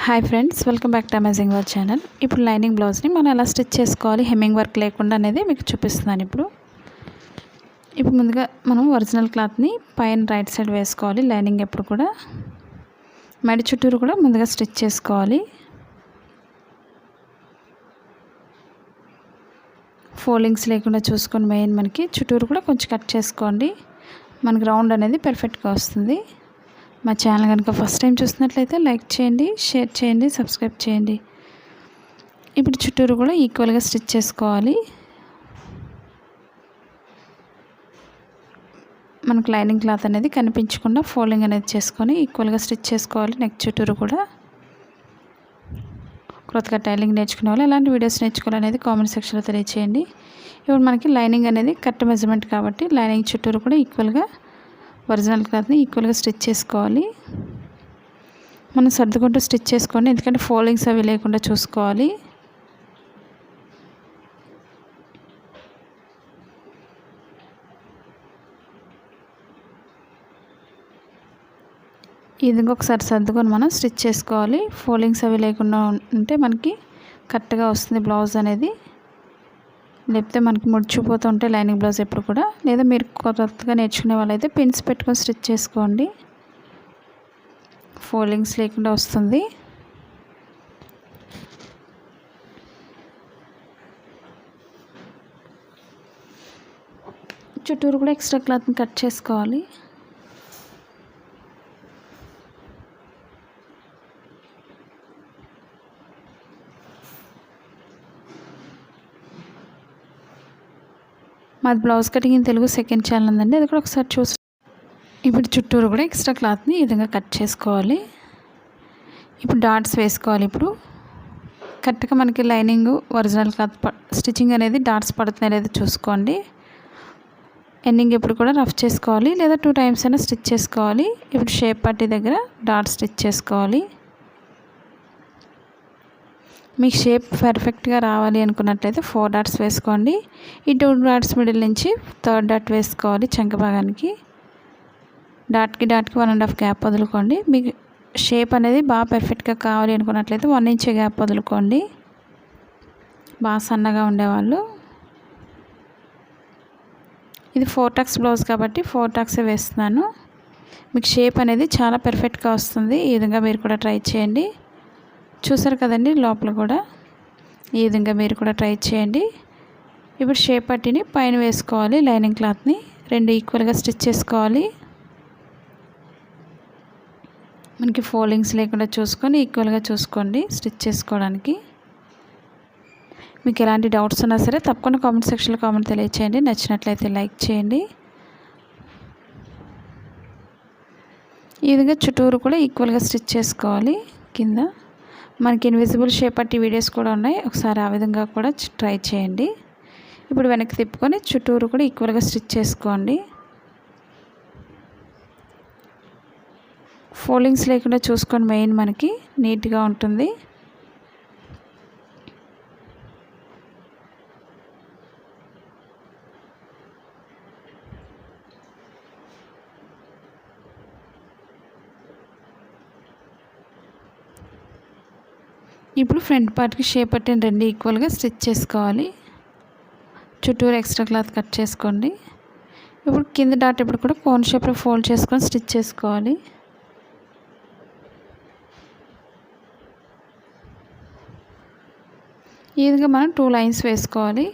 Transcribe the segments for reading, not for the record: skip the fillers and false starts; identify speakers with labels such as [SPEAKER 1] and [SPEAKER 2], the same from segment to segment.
[SPEAKER 1] Hi friends, welcome back to amazing work channel. ఇప్పుడు lining బ్లౌజ్ని మనం ఎలా స్టిచ్ చేసుకోవాలి హెమ్మింగ్ వర్క్ లేకుండా అనేది మీకు చూపిస్తున్నాను. ఇప్పుడు ముందుగా మనం ఒరిజినల్ క్లాత్ని పైన రైట్ సైడ్ వేసుకోవాలి. లైనింగ్ ఎప్పుడు కూడా మెడ చుట్టూరు కూడా ముందుగా స్టిచ్ చేసుకోవాలి. ఫోల్డింగ్స్ లేకుండా చూసుకొని మెయిన్ మనకి చుట్టూరు కూడా కొంచెం కట్ చేసుకోండి. మనకి రౌండ్ అనేది పర్ఫెక్ట్గా వస్తుంది. మా ఛానల్ కనుక ఫస్ట్ టైం చూసినట్లయితే లైక్ చేయండి, షేర్ చేయండి, సబ్స్క్రైబ్ చేయండి. ఇప్పుడు చుట్టూరు కూడా ఈక్వల్గా స్టిచ్ చేసుకోవాలి. మనకు లైనింగ్ క్లాత్ అనేది కనిపించకుండా ఫోల్డింగ్ అనేది చేసుకొని ఈక్వల్గా స్టిచ్ చేసుకోవాలి. నెక్ చుట్టూరు కూడా కొత్తగా టైలింగ్ నేర్చుకునే వాళ్ళు ఎలాంటి వీడియోస్ నేర్చుకోవాలనేది కామెంట్ సెక్షన్లో తెలియచేయండి. ఇప్పుడు మనకి లైనింగ్ అనేది కరెక్ట్ మెజర్మెంట్ కాబట్టి లైనింగ్ చుట్టూరు కూడా ఈక్వల్గా ఒరిజినల్ క్లాత్ని ఈక్వల్గా స్టిచ్ చేసుకోవాలి. మనం సర్దుకుంటూ స్టిచ్ చేసుకోండి, ఎందుకంటే ఫోల్డింగ్స్ అవి లేకుండా చూసుకోవాలి. ఈ విధంగా ఒకసారి సర్దుకొని మనం స్టిచ్ చేసుకోవాలి. ఫోల్డింగ్స్ అవి లేకుండా ఉంటే మనకి కరెక్ట్గా వస్తుంది బ్లౌజ్ అనేది. లేకపోతే మనకి ముడిచిపోతూ ఉంటే లైనింగ్ బ్లౌజ్ ఎప్పుడు కూడా, లేదా మీరు కొత్తగా నేర్చుకునే వాళ్ళైతే పిన్స్ పెట్టుకొని స్టిచ్ చేసుకోండి, ఫోల్డింగ్స్ లేకుండా వస్తుంది. చుట్టూరు కూడా ఎక్స్ట్రా క్లాత్ని కట్ చేసుకోవాలి. మాది blouse cutting in Telugu second channel ఉందండి, అది కూడా ఒకసారి చూసి. ఇప్పుడు చుట్టూరు కూడా ఎక్స్ట్రా క్లాత్ని ఈ విధంగా కట్ చేసుకోవాలి. ఇప్పుడు డాట్స్ వేసుకోవాలి. ఇప్పుడు కరెక్ట్గా మనకి లైనింగ్ ఒరిజినల్ క్లాత్ స్టిచ్చింగ్ అనేది డాట్స్ పడుతున్నాయి లేదా చూసుకోండి. ఎండింగ్ ఎప్పుడు కూడా రఫ్ చేసుకోవాలి, లేదా 2 టైమ్స్ అయినా స్టిచ్ చేసుకోవాలి. ఇప్పుడు షేప్ పట్టీ దగ్గర డాట్స్ స్టిచ్ చేసుకోవాలి. మీకు షేప్ పర్ఫెక్ట్గా రావాలి అనుకున్నట్లయితే 4 డాట్స్ వేసుకోండి. ఈ 2 డాట్స్ మిడిల్ నుంచి 3rd డాట్ వేసుకోవాలి. చంక భాగానికి డాట్కి 1.5 గ్యాప్ వదులుకోండి. మీకు షేప్ అనేది బాగా పర్ఫెక్ట్గా కావాలి అనుకున్నట్లయితే 1 ఇంచ్ గ్యాప్ వదులుకోండి, బాగా సన్నగా ఉండేవాళ్ళు. ఇది 4 టక్స్ బ్లౌజ్ కాబట్టి 4 టక్సే వేస్తున్నాను. మీకు షేప్ అనేది చాలా పర్ఫెక్ట్గా వస్తుంది. ఈ విధంగా మీరు కూడా ట్రై చేయండి. చూసారు కదండి, లోపల కూడా ఈ విధంగా మీరు కూడా ట్రై చేయండి. ఇప్పుడు షేప్ పట్టీని పైన వేసుకోవాలి. లైనింగ్ క్లాత్ని 2 ఈక్వల్గా స్టిచ్ చేసుకోవాలి. మనకి ఫోల్డింగ్స్ లేకుండా చూసుకొని ఈక్వల్గా చూసుకోండి స్టిచ్ చేసుకోవడానికి. మీకు ఎలాంటి డౌట్స్ ఉన్నా సరే తప్పకుండా కామెంట్ సెక్షన్లో కామెంట్ తెలియచేయండి. నచ్చినట్లయితే లైక్ చేయండి. ఈ విధంగా చుట్టూరు కూడా ఈక్వల్గా స్టిచ్ చేసుకోవాలి. కింద మనకి ఇన్విజిబుల్ షేప్ పట్టి వీడియోస్ కూడా ఉన్నాయి, ఒకసారి ఆ విధంగా కూడా ట్రై చేయండి. ఇప్పుడు వెనక్కి తిప్పుకొని చుట్టూరు కూడా ఈక్వల్గా స్టిచ్ చేసుకోండి. ఫోల్డింగ్స్ లేకుండా చూసుకొని మెయిన్ మనకి నీట్గా ఉంటుంది. ఇప్పుడు ఫ్రంట్ పార్ట్కి షేప్ పట్టిన 2 ఈక్వల్గా స్టిచ్ చేసుకోవాలి. చుట్టూరు ఎక్స్ట్రా క్లాత్ కట్ చేసుకోండి. ఇప్పుడు కింద డాట్ ఇప్పుడు కూడా కోన్ షేప్లో ఫోల్డ్ చేసుకొని స్టిచ్ చేసుకోవాలి. ఈ విధంగా మనం 2 లైన్స్ వేసుకోవాలి.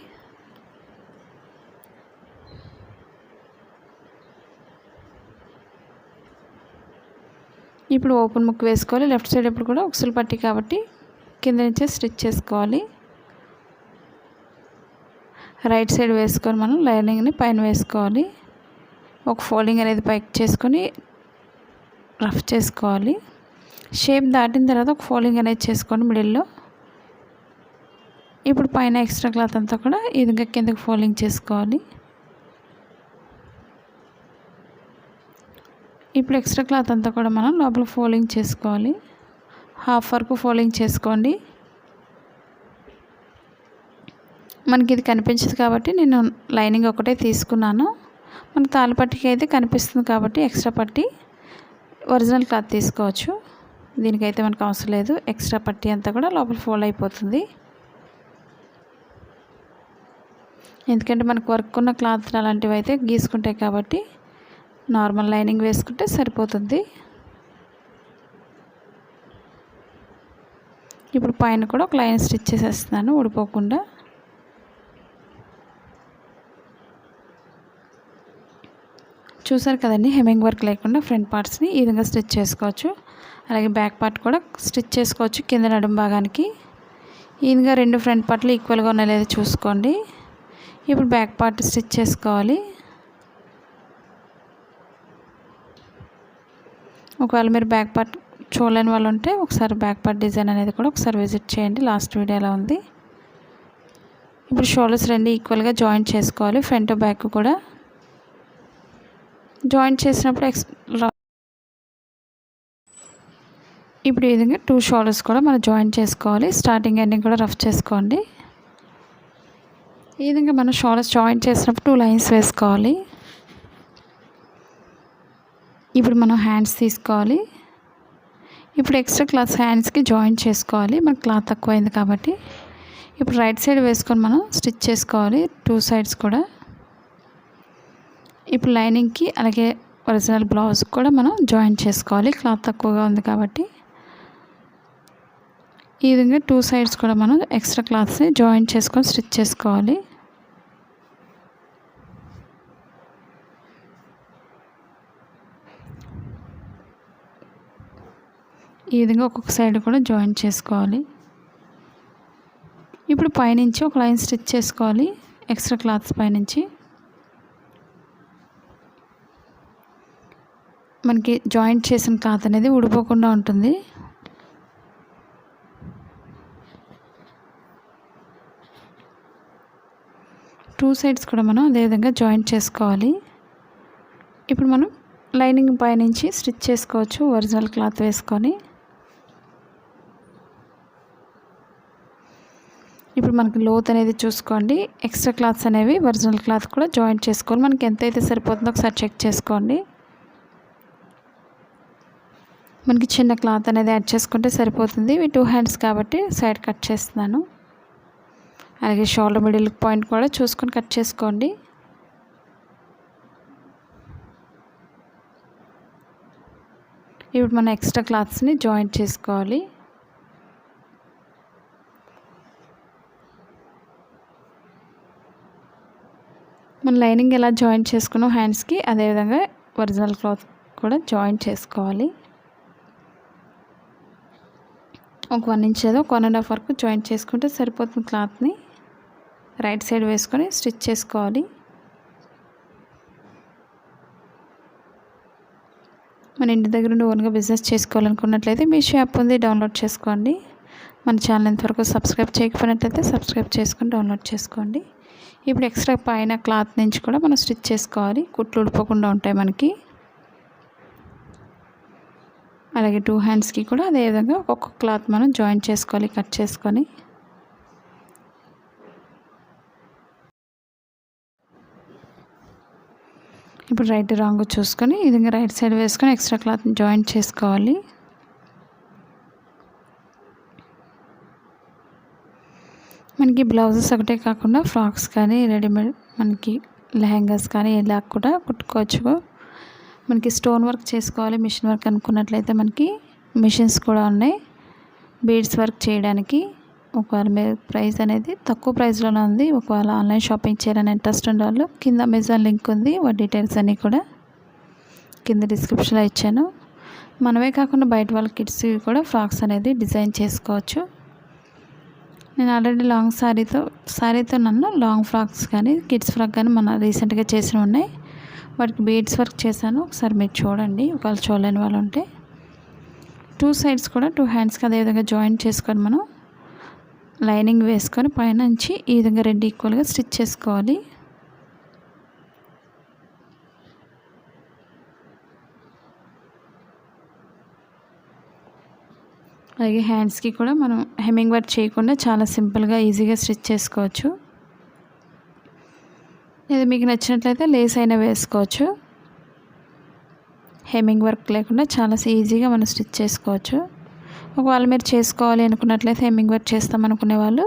[SPEAKER 1] ఇప్పుడు ఓపెన్ ముక్ వేసుకోవాలి. లెఫ్ట్ సైడ్ ఇప్పుడు కూడా ఉక్సులు పట్టి కాబట్టి కింద నుంచే స్టిచ్ చేసుకోవాలి. రైట్ సైడ్ వేసుకొని మనం లైనింగ్ని పైన వేసుకోవాలి. ఒక ఫోల్డింగ్ అనేది పైకి చేసుకొని రఫ్ చేసుకోవాలి. షేప్ దాటిన తర్వాత ఒక ఫోల్డింగ్ అనేది చేసుకోండి మిడిల్లో. ఇప్పుడు పైన ఎక్స్ట్రా క్లాత్ అంతా కూడా ఈ విధంగా కిందకి ఫోల్డింగ్ చేసుకోవాలి. ఇప్పుడు ఎక్స్ట్రా క్లాత్ అంతా కూడా మనం లోపల ఫోల్డింగ్ చేసుకోవాలి. హాఫ్ వరకు ఫోల్డింగ్ చేసుకోండి. మనకి ఇది కనిపించదు కాబట్టి నేను లైనింగ్ ఒకటే తీసుకున్నాను. మనకి తాళ్ళ పట్టికి అయితే కనిపిస్తుంది కాబట్టి ఎక్స్ట్రా పట్టి ఒరిజినల్ క్లాత్ తీసుకోవచ్చు. దీనికైతే మనకు అవసరం లేదు. ఎక్స్ట్రా పట్టీ అంతా కూడా లోపల ఫోల్డ్ అయిపోతుంది. ఎందుకంటే మనకు వర్క్ ఉన్న క్లాత్ అలాంటివి అయితే గీసుకుంటాయి కాబట్టి నార్మల్ లైనింగ్ వేసుకుంటే సరిపోతుంది. ఇప్పుడు పైన కూడా ఒక లైన్ స్టిచ్ చేసేస్తున్నాను ఊడిపోకుండా. చూసారు కదండి, హెమ్మింగ్ వర్క్ లేకుండా ఫ్రంట్ పార్ట్స్ని ఈ విధంగా స్టిచ్ చేసుకోవచ్చు. అలాగే బ్యాక్ పార్ట్ కూడా స్టిచ్ చేసుకోవచ్చు కింద నడుము భాగానికి. ఈ విధంగా 2 ఫ్రంట్ పార్ట్లు ఈక్వల్గా ఉన్నాయి లేదో చూసుకోండి. ఇప్పుడు బ్యాక్ పార్ట్ స్టిచ్ చేసుకోవాలి. ఒకవేళ మీరు బ్యాక్ పార్ట్ చూడలేని వాళ్ళు ఉంటే ఒకసారి బ్యాక్ పార్ట్ డిజైన్ అనేది కూడా ఒకసారి విజిట్ చేయండి. లాస్ట్ వీడియో ఎలా ఉంది. ఇప్పుడు షోల్డర్స్ 2 ఈక్వల్గా జాయింట్ చేసుకోవాలి. ఫ్రంట్ బ్యాక్ కూడా జాయింట్ చేసినప్పుడు ఇప్పుడు ఈ విధంగా 2 షోల్డర్స్ కూడా మనం జాయింట్ చేసుకోవాలి. స్టార్టింగ్ ఎండింగ్ కూడా రఫ్ చేసుకోండి. ఈ విధంగా మనం షోల్డర్స్ జాయింట్ చేసినప్పుడు 2 లైన్స్ వేసుకోవాలి. ఇప్పుడు మనం హ్యాండ్స్ తీసుకోవాలి. ఇప్పుడు ఎక్స్ట్రా క్లాత్ హ్యాండ్స్కి జాయింట్ చేసుకోవాలి. మనకు క్లాత్ తక్కువైంది కాబట్టి ఇప్పుడు రైట్ సైడ్ వేసుకొని మనం స్టిచ్ చేసుకోవాలి 2 సైడ్స్ కూడా. ఇప్పుడు లైనింగ్కి అలాగే ఒరిజినల్ బ్లౌజ్ కూడా మనం జాయింట్ చేసుకోవాలి. క్లాత్ తక్కువగా ఉంది కాబట్టి ఈ విధంగా 2 సైడ్స్ కూడా మనం ఎక్స్ట్రా క్లాత్స్ని జాయింట్ చేసుకొని స్టిచ్ చేసుకోవాలి. ఈ విధంగా ఒక్కొక్క సైడ్ కూడా జాయింట్ చేసుకోవాలి. ఇప్పుడు పైనుంచి ఒక లైన్ స్టిచ్ చేసుకోవాలి ఎక్స్ట్రా క్లాత్స్ పైనుంచి. మనకి జాయింట్ చేసిన క్లాత్ అనేది ఊడిపోకుండా ఉంటుంది. టూ సైడ్స్ కూడా మనం అదేవిధంగా జాయింట్ చేసుకోవాలి. ఇప్పుడు మనం లైనింగ్ పైనుంచి స్టిచ్ చేసుకోవచ్చు ఒరిజినల్ క్లాత్ వేసుకొని. ఇప్పుడు మనకి లోత్ అనేది చూసుకోండి. ఎక్స్ట్రా క్లాత్స్ అనేవి ఒరిజినల్ క్లాత్ కూడా జాయింట్ చేసుకోవాలి. మనకి ఎంతైతే సరిపోతుందో ఒకసారి చెక్ చేసుకోండి. మనకి చిన్న క్లాత్ అనేది యాడ్ చేసుకుంటే సరిపోతుంది. ఇవి 2 హ్యాండ్స్ కాబట్టి సైడ్ కట్ చేస్తున్నాను. అలాగే షోల్డర్ మిడిల్ పాయింట్ కూడా చూసుకొని కట్ చేసుకోండి. ఇప్పుడు మన ఎక్స్ట్రా క్లాత్స్ని జాయింట్ చేసుకోవాలి. మన లైనింగ్ ఎలా జాయింట్ చేసుకున్నాం హ్యాండ్స్కి అదేవిధంగా ఒరిజినల్ క్లాత్ కూడా జాయింట్ చేసుకోవాలి. ఒక 1 ఇంచ్ ఏదో 1.5 వరకు జాయింట్ చేసుకుంటే సరిపోతుంది. క్లాత్ని రైట్ సైడ్ వేసుకొని స్టిచ్ చేసుకోవాలి. మన ఇంటి దగ్గర నుండి ఓన్గా బిజినెస్ చేసుకోవాలనుకున్నట్లయితే మీ షాప్ ఉంది, డౌన్లోడ్ చేసుకోండి. మన ఛానల్ ఇంతవరకు సబ్స్క్రైబ్ చేయకపోయినట్లయితే సబ్స్క్రైబ్ చేసుకొని డౌన్లోడ్ చేసుకోండి. ఇప్పుడు ఎక్స్ట్రా పైన క్లాత్ నుంచి కూడా మనం స్టిచ్ చేసుకోవాలి. కుట్లు ఊడిపోకుండా ఉంటాయి మనకి. అలాగే 2 హ్యాండ్స్కి కూడా అదేవిధంగా ఒక్కొక్క క్లాత్ మనం జాయింట్ చేసుకోవాలి కట్ చేసుకొని. ఇప్పుడు రైట్ రాంగ్ చూసుకొని ఈ విధంగా రైట్ సైడ్ వేసుకొని ఎక్స్ట్రా క్లాత్ని జాయింట్ చేసుకోవాలి. మనకి బ్లౌజెస్ ఒకటే కాకుండా ఫ్రాక్స్ కానీ రెడీమేడ్ మనకి లెహంగాస్ కానీ ఇలా కూడా కుట్టుకోవచ్చు. మనకి స్టోన్ వర్క్ చేసుకోవాలి మిషన్ వర్క్ అనుకున్నట్లయితే మనకి మిషన్స్ కూడా ఉన్నాయి బీడ్స్ వర్క్ చేయడానికి. ఒకవేళ మీరు ప్రైస్ అనేది తక్కువ ప్రైస్లోనే ఉంది. ఒకవేళ ఆన్లైన్ షాపింగ్ చేయాలని ఇంట్రెస్ట్ ఉన్న వాళ్ళు కింద అమెజాన్ లింక్ ఉంది. వాటి డీటెయిల్స్ అన్నీ కూడా కింద డిస్క్రిప్షన్లో ఇచ్చాను. మనమే కాకుండా బయట వాళ్ళ కిడ్స్ కూడా ఫ్రాక్స్ అనేది డిజైన్ చేసుకోవచ్చు. నేను ఆల్రెడీ లాంగ్ శారీతో నన్ను లాంగ్ ఫ్రాక్స్ కానీ కిడ్స్ ఫ్రాక్ కానీ మన రీసెంట్గా చేసినవి ఉన్నాయి. వాటికి బీడ్స్ వర్క్ చేశాను. ఒకసారి మీరు చూడండి ఒకవేళ చూడలేని వాళ్ళు ఉంటే. 2 సైడ్స్ కూడా 2 హ్యాండ్స్కి అదేవిధంగా జాయింట్ చేసుకొని మనం లైనింగ్ వేసుకొని పైన నుంచి ఈ విధంగా 2 ఈక్వల్గా స్టిచ్ చేసుకోవాలి. అలాగే హ్యాండ్స్కి కూడా మనం హెమ్మింగ్ వర్క్ చేయకుండా చాలా సింపుల్గా ఈజీగా స్టిచ్ చేసుకోవచ్చు. ఇది మీకు నచ్చినట్లయితే లేస్ అయినా వేసుకోవచ్చు. హెమ్మింగ్ వర్క్ లేకుండా చాలా ఈజీగా మనం స్టిచ్ చేసుకోవచ్చు. ఒకవేళ మీరు చేసుకోవాలి అనుకున్నట్లయితే హెమ్మింగ్ వర్క్ చేస్తాం అనుకునే వాళ్ళు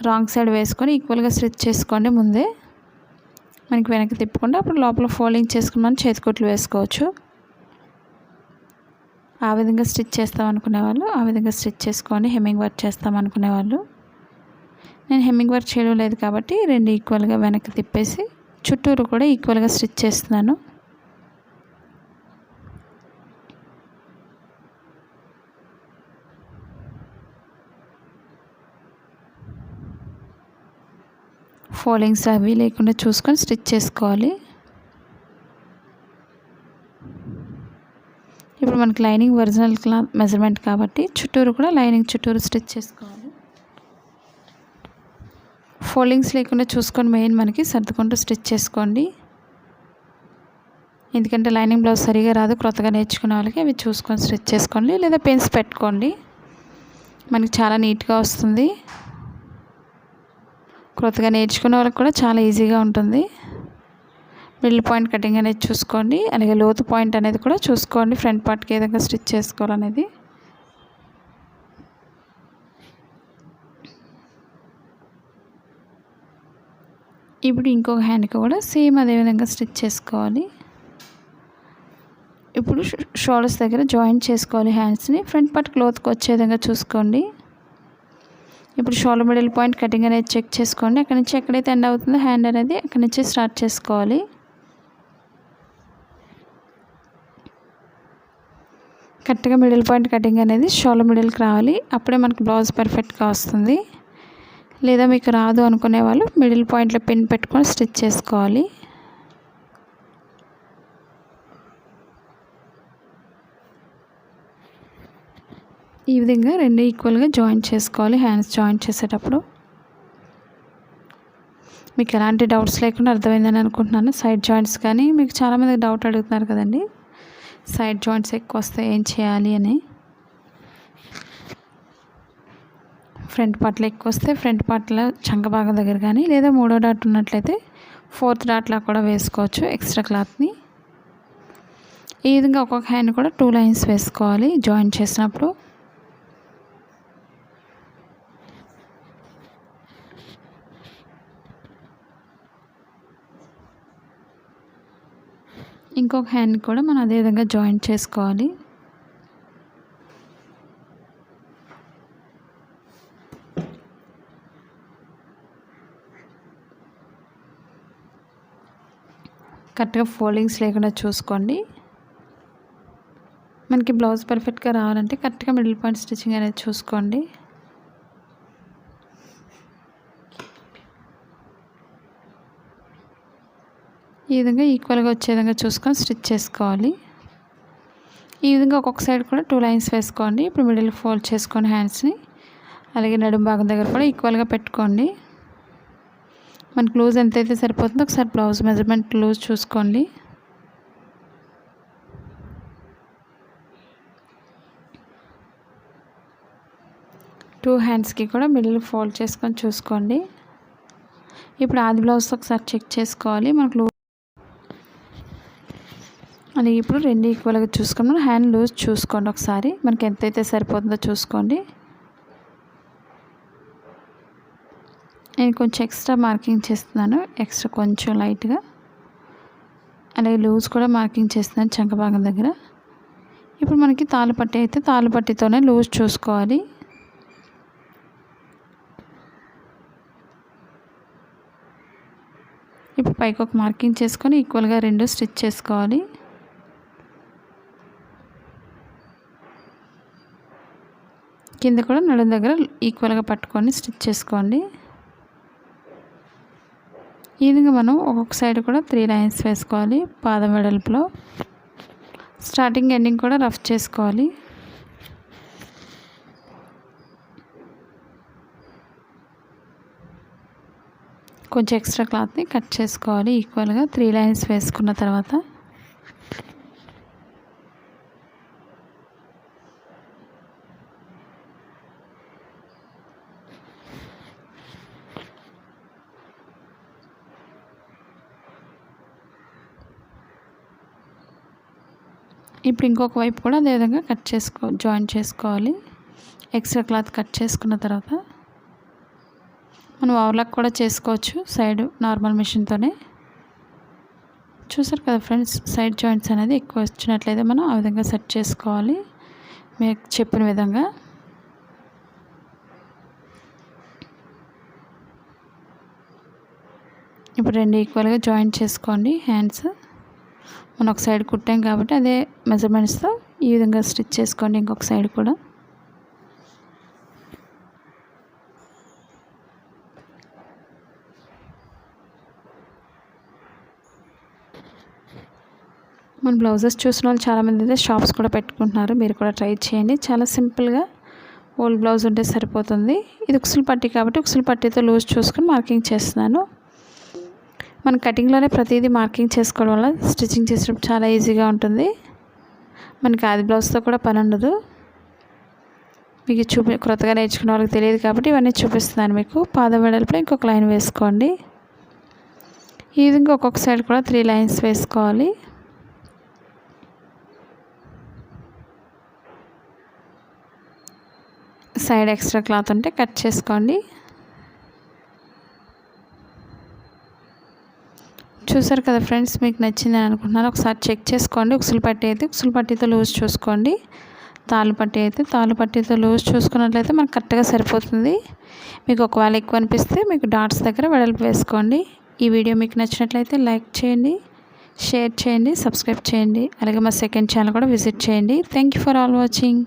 [SPEAKER 1] రాంగ్ సైడ్ వేసుకొని ఈక్వల్గా స్టిచ్ చేసుకోండి. ముందే మనకి వెనక్కి తిప్పకుండా అప్పుడు లోపల ఫోల్డింగ్ చేసుకుని మనం చేతికుట్లు వేసుకోవచ్చు. ఆ విధంగా స్టిచ్ చేస్తాం అనుకునే వాళ్ళు ఆ విధంగా స్టిచ్ చేసుకోండి. హెమ్మింగ్ వర్క్ చేస్తాం అనుకునే వాళ్ళు, నేను హెమ్మింగ్ వర్క్ చేయడం లేదు కాబట్టి రెండు ఈక్వల్గా వెనక్కి తిప్పేసి చుట్టూరు కూడా ఈక్వల్గా స్టిచ్ చేస్తున్నాను. ఫోల్డింగ్స్ అవి లేకుండా చూసుకొని స్టిచ్ చేసుకోవాలి. ఇప్పుడు మనకి లైనింగ్ ఒరిజినల్ క్లాత్ మెజర్మెంట్ కాబట్టి చుట్టూరు కూడా లైనింగ్ చుట్టూరు స్టిచ్ చేసుకోవాలి. ఫోల్డింగ్స్ లేకుండా చూసుకొని మెయిన్ మనకి సర్దుకుంటూ స్టిచ్ చేసుకోండి. ఎందుకంటే లైనింగ్ బ్లౌజ్ సరిగా రాదు, క్రొత్తగా నేర్చుకునే వాళ్ళకి అవి చూసుకొని స్టిచ్ చేసుకోండి, లేదా పెన్స్ పెట్టుకోండి, మనకి చాలా నీట్గా వస్తుంది. క్రొత్తగా నేర్చుకునే వాళ్ళకి కూడా చాలా ఈజీగా ఉంటుంది. మిడిల్ పాయింట్ కటింగ్ అనేది చూసుకోండి, అలాగే లోతు పాయింట్ అనేది కూడా చూసుకోండి, ఫ్రంట్ పార్ట్కి ఏ విధంగా స్టిచ్ చేసుకోవాలనేది. ఇప్పుడు ఇంకొక హ్యాండ్కి కూడా సేమ్ అదే విధంగా స్టిచ్ చేసుకోవాలి. ఇప్పుడు షోల్డర్స్ దగ్గర జాయింట్ చేసుకోవాలి హ్యాండ్స్ని, ఫ్రంట్ పార్ట్ క్లోత్కి వచ్చే విధంగా చూసుకోండి. ఇప్పుడు షోల్డర్ మిడిల్ పాయింట్ కటింగ్ అనేది చెక్ చేసుకోండి. అక్కడి నుంచి ఎక్కడైతే ఎండ్ అవుతుందో హ్యాండ్ అనేది అక్కడి నుంచి స్టార్ట్ చేసుకోవాలి. కరెక్ట్గా మిడిల్ పాయింట్ కటింగ్ అనేది షోల్డర్ మిడిల్కి రావాలి, అప్పుడే మనకి బ్లౌజ్ పర్ఫెక్ట్గా వస్తుంది. లేదా మీకు రాదు అనుకునే వాళ్ళు మిడిల్ పాయింట్లో పిన్ పెట్టుకొని స్టిచ్ చేసుకోవాలి. ఈ విధంగా రెండు ఈక్వల్గా జాయింట్ చేసుకోవాలి. హ్యాండ్స్ జాయింట్ చేసేటప్పుడు మీకు ఎలాంటి డౌట్స్ లేకుండా అర్థమైందని అనుకుంటున్నాను. సైడ్ జాయింట్స్ కానీ మీకు చాలామంది డౌట్ అడుగుతున్నారు కదండి, సైడ్ జాయింట్స్ ఎక్కువ వస్తే ఏం చేయాలి అని. ఫ్రంట్ పార్ట్లో ఎక్కువ వస్తే ఫ్రంట్ పార్ట్లో చంక భాగం దగ్గర కానీ, లేదా మూడో డాట్ ఉన్నట్లయితే ఫోర్త్ డాట్లా కూడా వేసుకోవచ్చు ఎక్స్ట్రా క్లాత్ని. ఈ విధంగా ఒక్కొక్క హ్యాండ్ కూడా 2 లైన్స్ వేసుకోవాలి జాయింట్ చేసినప్పుడు. ఇంకొక హ్యాండ్ కూడా మనం అదే విధంగా జాయింట్ చేసుకోవాలి. కరెక్ట్గా ఫోల్డింగ్స్ లేకుండా చూసుకోండి. మనకి బ్లౌజ్ పర్ఫెక్ట్గా రావాలంటే కరెక్ట్గా మిడిల్ పాయింట్ స్టిచ్చింగ్ అనేది చూసుకోండి. ఈ విధంగా ఈక్వల్గా వచ్చే విధంగా చూసుకొని స్టిచ్ చేసుకోవాలి. ఈ విధంగా ఒక్కొక్క సైడ్ కూడా 2 లైన్స్ వేసుకోండి. ఇప్పుడు మిడిల్ ఫోల్డ్ చేసుకోండి హ్యాండ్స్ని, అలాగే నడుము భాగం దగ్గర కూడా ఈక్వల్గా పెట్టుకోండి. మనకి లూజ్ ఎంతైతే సరిపోతుందో ఒకసారి బ్లౌజ్ మెజర్మెంట్ లూజ్ చూసుకోండి. టూ హ్యాండ్స్కి కూడా మిడిల్ ఫోల్డ్ చేసుకొని చూసుకోండి. ఇప్పుడు ఆది బ్లౌజ్ ఒకసారి చెక్ చేసుకోవాలి మనకు లూజ్. అలాగే ఇప్పుడు రెండు ఈక్వల్గా చూసుకున్నాం. హ్యాండ్ లూజ్ చూసుకోండి, ఒకసారి మనకి ఎంతైతే సరిపోతుందో చూసుకోండి. నేను కొంచెం ఎక్స్ట్రా మార్కింగ్ చేస్తున్నాను, ఎక్స్ట్రా కొంచెం లైట్గా. అలాగే లూజ్ కూడా మార్కింగ్ చేస్తున్నాను చంక భాగం దగ్గర. ఇప్పుడు మనకి తాళ్ళపట్టి అయితే తాళ్ళపట్టితోనే లూజ్ చూసుకోవాలి. ఇప్పుడు పైకి ఒక మార్కింగ్ చేసుకొని ఈక్వల్గా రెండు స్టిచ్ చేసుకోవాలి. కింద కూడా నడుము దగ్గర ఈక్వల్గా పట్టుకొని స్టిచ్ చేసుకోండి. ఈ విధంగా మనం ఒక్కొక్క సైడ్ కూడా 3 లైన్స్ వేసుకోవాలి. పాదం వెడల్పులో స్టార్టింగ్ ఎండింగ్ కూడా రఫ్ చేసుకోవాలి. కొంచెం ఎక్స్ట్రా క్లాత్ని కట్ చేసుకోవాలి ఈక్వల్గా 3 లైన్స్ వేసుకున్న తర్వాత. ఇప్పుడు ఇంకొక వైపు కూడా అదేవిధంగా జాయింట్ చేసుకోవాలి. ఎక్స్ట్రా క్లాత్ కట్ చేసుకున్న తర్వాత మనం ఓవర్లాక్ కూడా చేసుకోవచ్చు సైడ్ నార్మల్ మిషన్తోనే. చూసారు కదా ఫ్రెండ్స్, సైడ్ జాయింట్స్ అనేది ఎక్కువ వచ్చినట్లయితే మనం ఆ విధంగా సెట్ చేసుకోవాలి మీకు చెప్పిన విధంగా. ఇప్పుడు 2 ఈక్వల్గా జాయింట్ చేసుకోండి హ్యాండ్స్. మనం ఒక సైడ్ కుట్టాం కాబట్టి అదే మెజర్మెంట్స్తో ఈ విధంగా స్టిచ్ చేసుకోండి ఇంకొక సైడ్ కూడా. మన బ్లౌజెస్ చూసిన వాళ్ళు చాలామంది అయితే షాప్స్ కూడా పెట్టుకుంటున్నారు. మీరు కూడా ట్రై చేయండి. చాలా సింపుల్గా ఓల్డ్ బ్లౌజ్ ఉంటే సరిపోతుంది. ఇది ఉక్సులు పట్టీ కాబట్టి ఉక్సులు పట్టీతో లూజ్ చూసుకొని మార్కింగ్ చేస్తున్నాను. మన కటింగ్లోనే ప్రతిదీ మార్కింగ్ చేసుకోవడం వల్ల స్టిచ్చింగ్ చేసేటప్పుడు చాలా ఈజీగా ఉంటుంది. మనకి ఆది బ్లౌజ్తో కూడా పని ఉండదు. మీకు కొత్తగా నేర్చుకునే వాళ్ళకి తెలియదు కాబట్టి ఇవన్నీ చూపిస్తున్నాను మీకు. పాదం వెడల్పులో ఇంకొక లైన్ వేసుకోండి. ఈ విధంగా ఒక్కొక్క సైడ్ కూడా 3 లైన్స్ వేసుకోవాలి. సైడ్ ఎక్స్ట్రా క్లాత్ ఉంటే కట్ చేసుకోండి. చూసారు కదా ఫ్రెండ్స్, మీకు నచ్చిందని అనుకుంటున్నాను. ఒకసారి చెక్ చేసుకోండి. ఉక్సులు పట్టీ అయితే ఉక్సులు పట్టీతో లూజ్ చూసుకోండి. తాళ్ళు పట్టీ అయితే తాళ్ళు పట్టీతో లూజ్ చూసుకున్నట్లయితే మనకు కరెక్ట్గా సరిపోతుంది. మీకు ఒకవేళ ఎక్కువ అనిపిస్తే మీకు డాట్స్ దగ్గర వెడల్పు వేసుకోండి. ఈ వీడియో మీకు నచ్చినట్లయితే లైక్ చేయండి, షేర్ చేయండి, సబ్స్క్రైబ్ చేయండి. అలాగే మా సెకండ్ ఛానల్ కూడా విజిట్ చేయండి. Thank you for all watching.